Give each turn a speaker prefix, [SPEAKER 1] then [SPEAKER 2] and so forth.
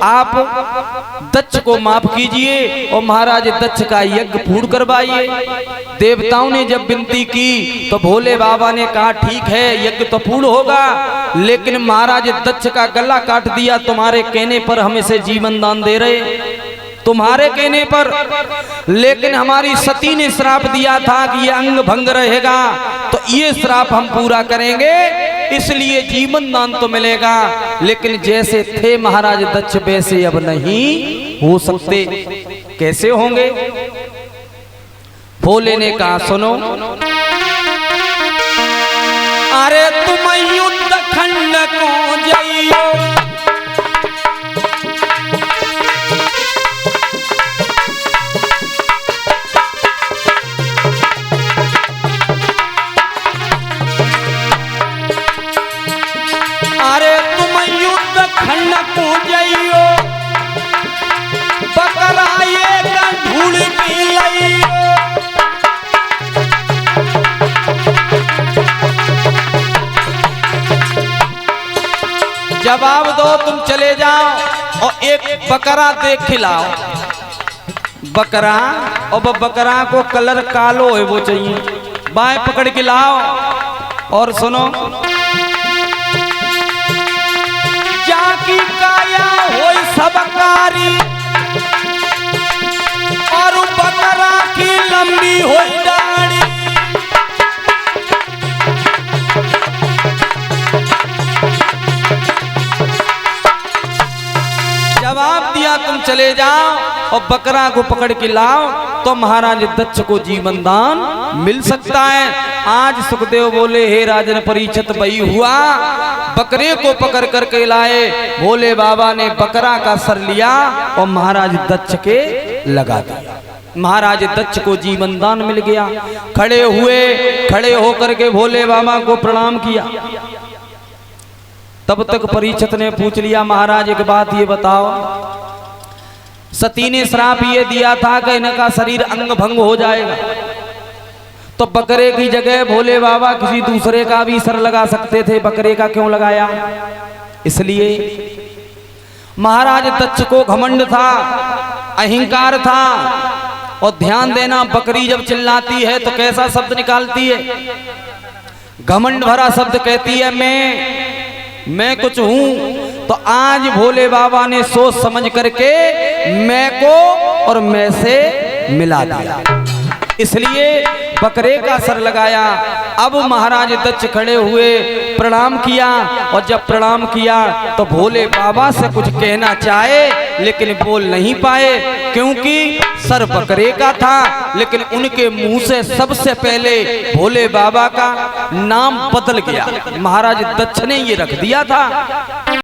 [SPEAKER 1] आप दक्ष को माफ कीजिए और महाराज दक्ष का यज्ञ पूर्ण करवाइए। देवताओं ने जब विनती की तो भोले बाबा ने कहा ठीक है यज्ञ तो पूर्ण होगा, लेकिन महाराज दक्ष का गला काट दिया तुम्हारे कहने पर, हम इसे जीवन दान दे रहे तुम्हारे कहने पर, लेकिन हमारी सती ने श्राप दिया था कि ये अंग भंग रहेगा, तो ये श्राप हम पूरा करेंगे, इसलिए जीवन दान तो मिलेगा। लेकिन जैसे थे महाराज दक्ष वैसे अब नहीं हो सकते। कैसे होंगे? भोले ने कहा सुनो, अरे तुम युद्ध खंड को जाइयो, अरे तुम युद्ध खंड को जाइयो, बकराए का ढूंढ के लाइयो। जवाब दो, तुम चले जाओ और एक बकरा देख खिलाओ। बकरा, और बकरा को कलर कालो है वो चाहिए, बाएं पकड़ के लाओ। और सुनो, जाकी काया होय सबकारी, और बकरा की लंबी होय दाढ़ी। जवाब दिया तुम चले जाओ और बकरा को पकड़ के लाओ तो महाराज दक्ष को जीवन दान मिल सकता है। आज सुखदेव बोले हे राजन परीक्षित वही हुआ, बकरे को पकड़ करके लाए, भोले बाबा ने बकरा का सर लिया और महाराज दक्ष के लगा दिया। महाराज दक्ष को जीवन दान मिल गया। खड़े हुए, खड़े होकर के भोले बाबा को प्रणाम किया। तब तक परीक्षित ने पूछ लिया, महाराज एक बात ये बताओ, सती ने श्राप ये दिया था कि इनका शरीर अंग भंग हो जाएगा, तो बकरे की जगह भोले बाबा किसी दूसरे का भी सर लगा सकते थे, बकरे का क्यों लगाया? इसलिए महाराज दक्ष को घमंड था, अहंकार था। और ध्यान देना, बकरी जब चिल्लाती है तो कैसा शब्द निकालती है? घमंड भरा शब्द कहती है, मैं कुछ हूं। तो आज भोले बाबा ने सोच समझ करके मैं को और मैं से मिला दिया, इसलिए बकरे का सर लगाया। अब महाराज दक्ष खड़े हुए, प्रणाम किया, और जब प्रणाम किया तो भोले बाबा से कुछ कहना चाहे लेकिन बोल नहीं पाए, क्योंकि सर बकरे का था। लेकिन उनके मुंह से सबसे पहले भोले बाबा का नाम बदल गया, महाराज दक्ष ने ये रख दिया था।